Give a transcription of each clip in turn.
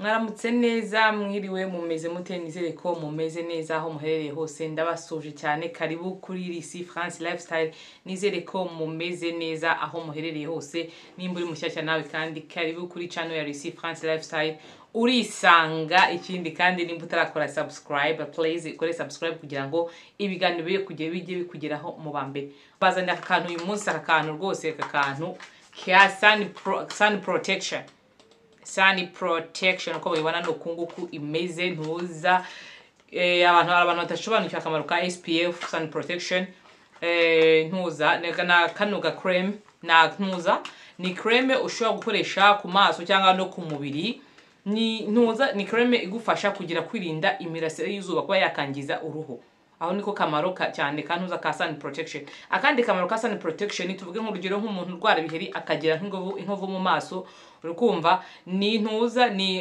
Mwaramutse neza mwiriwe mumeze mute nizere ko mumeze neza aho muherereye hose ndabasuje cyane karibu kuri Risi France Lifestyle nizere ko mumeze neza aho muherereye hose nimba uri mushyashya nawe kandi karibu kuri channel ya Risi France Lifestyle urisanga ikindi kandi nimba utarakora subscribe please ukore subscribe kugira ngo ibiganiro bijye bikugeraho mu bambere bazanye akantu uyu munsi akantu rwose akantu ka sun protection sun protection uko babibona no kunguku imeze ntuza abantu batashobanukiye akamaro ka SPF sun protection ntuza na kano ga cream na ntuza ni creme ushobora gukoresha ku maso cyangwa no ku mubiri ni creme igufasha kugira kwirinda imirasire y'izuba kuba yakangiza uruhu aho niko kamaro cyane kantuza ka sun protection akandi kamaro ka sun protection tuvuge nk'urugero nk'umuntu urwara biheri akagira inkovu mu maso urukumva ni ntuza ni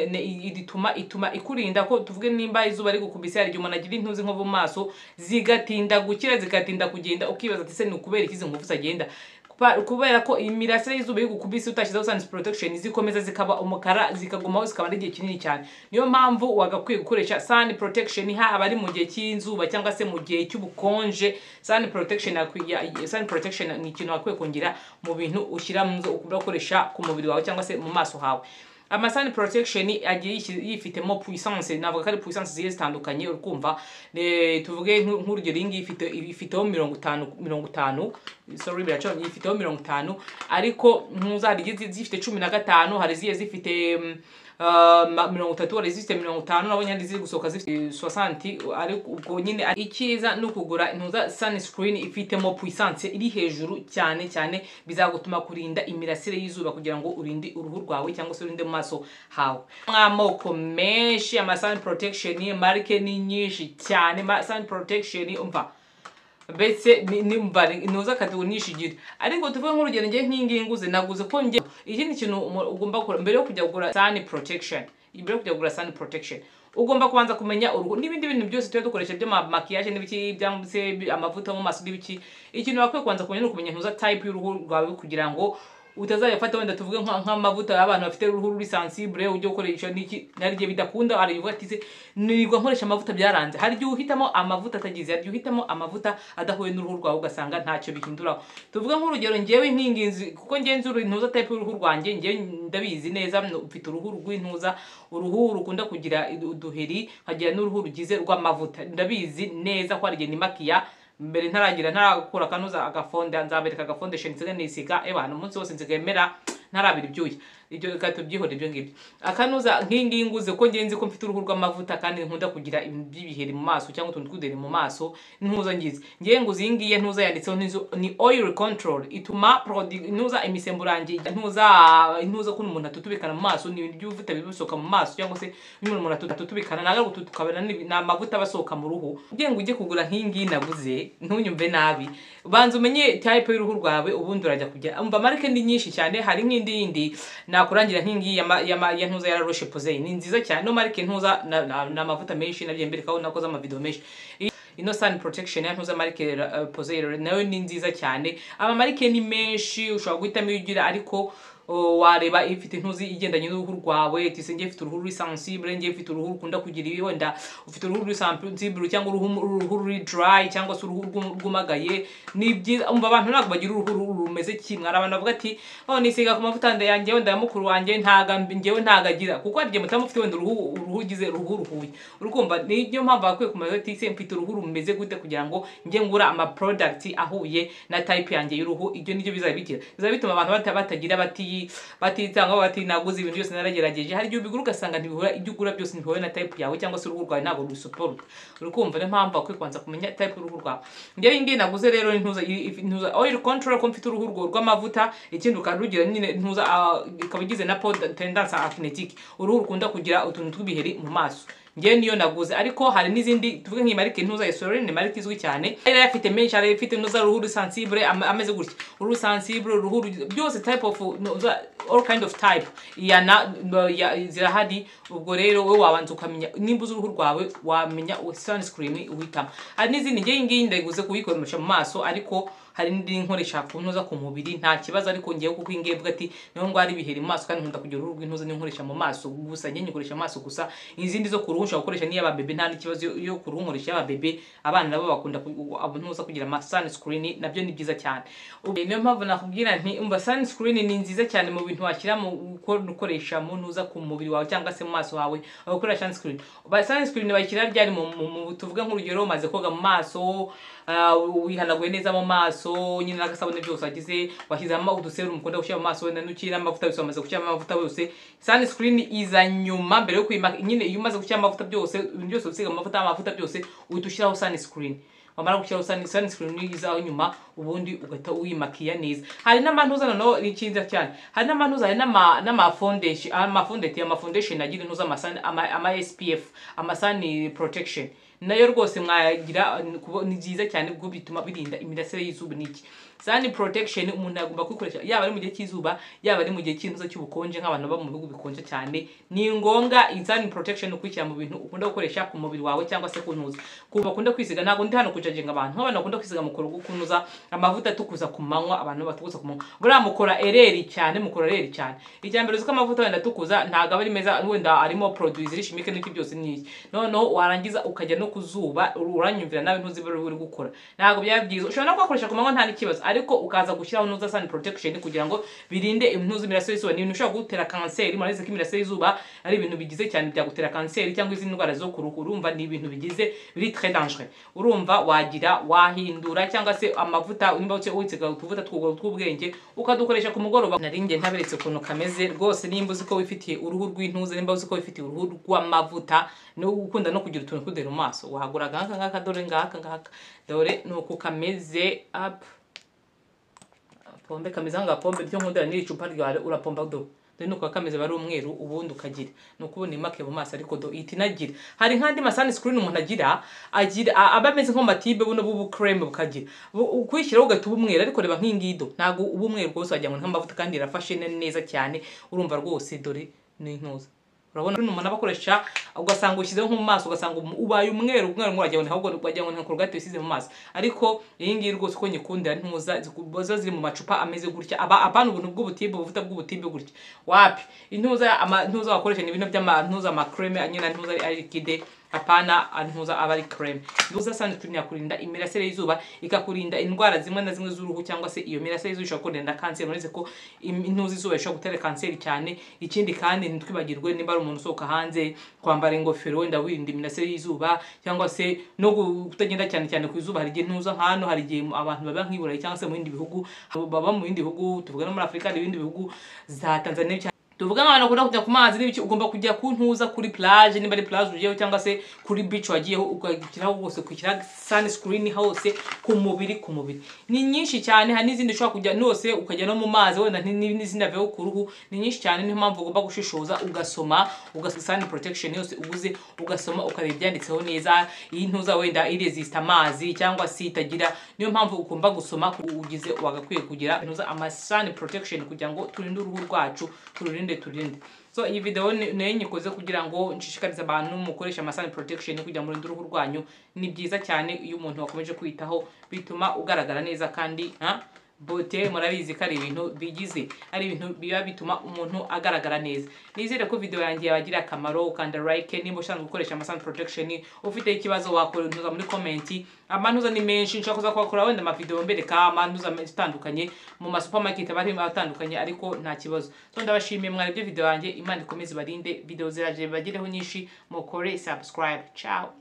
ituma ikurinda ko tuvuge nimba izuba ari gukubise ari umuntu agira intuzi inkovu mu maso zigatinda gukira zigatinda kugenda ukibaza ati se ni ukubera ikizi inkovu zagenda kubera ko imirasire y'izuba y'ugukubise utashyizeho sun protection zikomeza zikaba umukara zikagumaho zikaba ari igihe kinini cyane niyo mpamvu wagakwiye gukoresha sun protection haba ari mu gihe cy'inzuba cyangwa se mu gihe cy'ubukonje sun protection ni ikintu wakwiye kongera mu bintu ushyira mu ukoresha ku mubiri wawe cyangwa se mu maso hawe sun protection agiye yifitemo puissance navuga kari puissance ziye zitandukanye urukumva tuvuge nk'urugero ingi ifiteho 50 sorry biracho ifiteho 50 ariko ntuzari zifite 15 hari ziye zifite 30 hari zifite 50 nabonye handi ziri gusohoka zifite 60 ariko ubwo nyine ikiza no kugura ntuza sunscreen ifitemo puissance iri hejuru cyane bizagutuma kurinda imirasire y'izuba kugira ngo urinde uruhu rwawe cyangwa se urinde mu maso hawe amoko menshi ama sun protection marke ni nyinshi cyane sun protection umva betse nuza kategori nishigira ariko tuvuge nk'urugero ngiye nk'inginguze naguze ko ngiye ikindi kintu ugomba gukora mbere yo kujya kugura sun protection ugomba kubanza kumenya uruhu n'ibindi bintu byose tuye dukoresha byo makiyaje n'ibiki byanguse amavuta mu maso n'ibiki ikintu wakwiye kubanza kumenya ntuza type y'uruhu rwawe kugira ngo utazayafata wenda tuvuge nk'amavuta y'abantu bafite uruhu ruri sensible ujye ukoresha niki narigiye bidakunda ari ugatize nirigwa nkoresha amavuta byaranze hari gihe uhitamo amavuta atagize hari gihe uhitamo amavuta adahuye n'uruhu rwawe ugasanga ntacyo bihindura tuvuge nk'urugero ngewe nk'inginzi kuko ngenzura intuza type y'uruhu rwanjye ngewe ndabizi neza mfite uruhu rw'intuza uruhu rukunda kugira uduheri hagira n'uruhu rugize rw'amavuta ndabizi neza ko ari gihe ni makiya mbere ntarakura kanuza agafonde nzabereka agafoundation nsiga nisiga abantu umunsi wose nzigemera ntarabira ibyuya ibyo gato byihore ibyo ngibyo akanuza nk'inginguze ko ngenzi ko mfite uruhu rw'amavuta kandi nkunda kugira ibiheri mu maso cyangwa utuntu tw'udere mu maso ntuza ngize ngiye nguzi ngiye ntuza yanditseho ni oil control ituma ntuza imisemburange ntuza ko umuntu atutubikana mu maso ni ibyo uvuta bisoka mu maso cyangwa se umuntu atutubikana naga gututukabana n'amavuta basoka mu ruhu ngiye ngujye kugura nk'ingi naguze ntunyumve nabi banza umenye type y'uruhu rwawe ubundi urajya kujya umva marke ndi nyinshi cyane hari nk'indi yindi nakurangira nk'ingi ya ntuza ya Roche Posay ni nziza cyane no marke ntuza na mavuta menshi nabyemberekaho nakoze ama video menshi ino sun protection ya ntuza marke Posay nayo ni nziza cyane ama marke ni menshi ushobora guhitamo ugira ariko wareba ifite intuzi igendanye n'uruhu rwawe tise ngiye mfite uruhu ruri sensible ngiye mfite uruhu rukunda kugira wenda ufite uruhu ruri sensible cyangwa uruhu ruri dry cyangwa se uruhu rwumagaye ni byiza umva abantu ntabwo bagira uruhu rumeze kimwe abantu bavuga ati nisiga ku mavuta yanjye wenda mukuru wanjye ntagagira kuko arije mutamufite wenda uruhu ugize uruhu ruhuye urukumva niyo mpamvu bakwiye kumenya ati se mfite uruhu rumeze gute kugira ngo ngiye ngura ama product ahuye na type yanjye y'uruhu ibyo nibyo bizabituma abantu batagira batitanga bati naguze ibintu byose naragerageje hari ibyo bigura ugasanga ntibihura ibyo ugura byose ntibihuye na type yawe cyangwa se uruhu rwawe ntabwo rusupport urukumva niyo mpamvu bakwiye kubanza kumenya type y'uruhu rwawe ngiye ngiye naguze rero ntuza oil control ko mfite uruhu rw'amavuta ikindi ukarugira nyine ntuza ikabigize na tendance acnétique uruhu rukunda kugira utuntu tw'ibiheri mu maso ngiye niyo naguze ariko hari n'izindi tuvuge nk'imarike ntuza Eucerin ni marike izwi cyane ari yafite menshi ari ifite ntuza uruhu sensible ameze gutya uruhu sensible uruhu byose type of all kind of type zirahari ubwo rero we wabanza ukamenya nimba uruhu rwawe wamenya sunscreen uhitamo hari n'izindi ngiye ndayiguze kuyikoresha mu maso ariko hari n'indi nkoresha ku ntuza ku mubiri nta kibazo, ariko ngiye kuko ingiye vuga ati niho ngo ari biheri mu maso kandi nkunda kugira uruhu rw'intuza n'inkoresha mu maso gusa, njye nyikoresha amaso gusa. Izindi zo ku ruhu nshobora gukoresha niyo ababebe nta n'ikibazo, yo ku ruhu nkoresha ababebe. Abana nabo bakunda ntuza kugira ama sunscreen, nabyo ni byiza cyane. Niyo mpamvu nakubwira nti umva sunscreen ni nziza cyane mu bintu washyira mu gukoresha mu ntuza ku mubiri wawe cyangwa se mu maso hawe ukoresha sunscreen. Sunscreen bayishyira ryari mu tuvuga nk'urugero umaze koga mu maso, wihanaguye neza mu maso nyine n'agasabune byose wagize, washyizemo uduserum mukunda gushyira mu maso, wenda n'ukira amavuta yose wamaze gushyira amavuta yose, sunscreen iza nyuma mbere yo kwimaka. Nyine iyo umaze gushyira amavuta byose, ibintu byose usiga amavuta byose uhita ushyiraho sunscreen. Wamara gushyiraho sunscreen izaho nyuma, ubundi ugahita uyimakiya neza. Hari n'amantuza noneho ni cyiza cyane, hari n'amantuza, hari n'ama foundation agira intuza ama SPF, ama sun protection, nayo rwose mwagira ni byiza cyane kuko bituma birinda imirasire y'izuba. Niki sun protection umuntu agomba kwikoresha yaba ari mu gihe cy'izuba, yaba ari mu gihe cy'intuza cy'ubukonje, nk'abantu baba mu bihugu bikonje cyane. Ni ngombwa sun protection ukwikira mu bintu ukunda gukoresha ku mubiri wawe cyangwa se ku ntuza. Kuba bakunda kwisiga, ntago ndi hano kujaginga abantu, nk'abantu bakunda kwisiga mukora gukunuza amavuta atukuza ku manywa, abantu batukuza ku manywa buriya mukora ereri cyane, Icyambere uzi ko amavuta wenda atukuza ntago ari meza, wenda arimo produits ziri chimique n'iki byose n'iki, noneho warangiza ukajya no kuzuba, uranyumvira nawe ntuzi uri gukora, ntago byaba byiza. Ushobora no kugakoresha ku manywa nta n'ikibazo, ariko ukaza gushyiraho ntuza sun protection kugira ngo birinde impuzu imirasire y'izuba. Ni ibintu ushobora gutera kanseri, murabizi ko imirasire y'izuba ari ibintu bigize cyane byagutera kanseri cyangwa izindi ndwara zo ku ruhu. Urumva ni ibintu bigize biri très dangereux. Urumva wahindura cyangwa se amavuta nimba utsiga utuvuta tw'ubwenge ukadukoresha ku mugoroba. Naringe ntaberetse ukuntu kameze rwose. Nimba uzi ko wifitiye uruhu rw'intuze, nimba uzi ko wifitiye uruhu rw'amavuta no ukunda no kugira utuntu kudera mu maso, wahagura ngaka dore ngaka dore nuko kameze up pombe, kameze nga pombe byo nkundira n'iri cupa ryawe urapomba do nuko kameze bari umweru, ubundi ukagira nuko ubona imake mu maso, ariko do itinagira. Hari nkandi ma sunscreen umuntu agira abameze nko matibe buno bubu cream bukagira ukwishyiraho ugatuba umweru, ariko reba nk'ingido ntago ubu umweru rwose wagira ngo nk'amavuta kandi irafashe neza cyane. Urumva rwose dore ni ntuza, urabona umuntu abakoresha ugasanga ushyizeho nko mu maso, ugasanga ubaye umweru wagira ngo ahubwo wagira ngo nta korogate yisize mu maso. Ariko iyi ngiyi rwose uko nyikundira ntuza ziri mu macupa ameze gutya, apana ubuntu bw'ubutibe, ubuvuta bw'ubutibe gutya wapi. Intuza wakoresha ni ibintu by'amantuza ama creme anyina ntuza ari liquide, apana ntuza aba ari creme. Ntuza sunscreen yakurinda imirasire y'izuba, ikakurinda indwara zimwe na zimwe z'uruhu, cyangwa se iyo mirasire y'izuba ishobora kurinda kanseri. Mureze ko intuza izuba ishobora gutera kanseri cyane. Ikindi kandi ntitwibagirwe nimba ari umuntu usohoka hanze kwambara ingofero wenda wirinda imirasire y'izuba, cyangwa se no kutagenda cyane ku izuba. Hari igihe ntuza hano, hari igihe abantu baba nk'iburayi cyangwa se mu bindi bihugu, baba mu bindi bihugu, tuvuga no muri Afrika n'ibindi bihugu za Tanzania, tuvuga nk'abantu bakunda kujya ku mazi n'ibiki, ugomba kujya ku ntuza kuri plage, nimba ari plage ugiyeho cyangwa se kuri beach wagiyeho, ukagiraho hose kwishyira sunscreen hose ku mubiri. Ni nyinshi cyane, hari n'izindi ushobora kujya nose ukajya no mu mazi wenda n'izindi aveho ku ruhu. Ni nyinshi cyane, niyo mpamvu ugomba gushishoza ugasoma sun protection yose uguze, ugasoma ukareba ibyanditseho neza. Iyi ntuza wenda iresist amazi cyangwa se itagira, niyo mpamvu ugomba gusoma ugize wagakwiye kugira ntuza ama sun protection kugira ngo turinde uruhu rwacu, turinde. So iyi video nayo nyikoze kugira ngo nshishikarize abantu mukoresha ama sun protection kugira ngo murinde uruhu rwanyu. Ni byiza cyane iyo umuntu wakomeje kwitaho, bituma ugaragara neza kandi bote murabizi ko ari ibintu bigize, ari ibintu biba bituma umuntu agaragara neza. Nizere ko video yanjye yabagira akamaro, ukanda like. Nimba ushaka gukoresha ama sun protection ufite ikibazo wakoresha muri comment. Amantuza ni menshi, nshaka kuza kwakora wenda ama video mbereka amantuza atandukanye mu ma supermarket abari atandukanye, ariko nta kibazo. So ndabashimiye mwarebye video yanjye, Imana ikomeze barinde, video ziraje bagireho nyinshi, mukore subscribe. Ciao.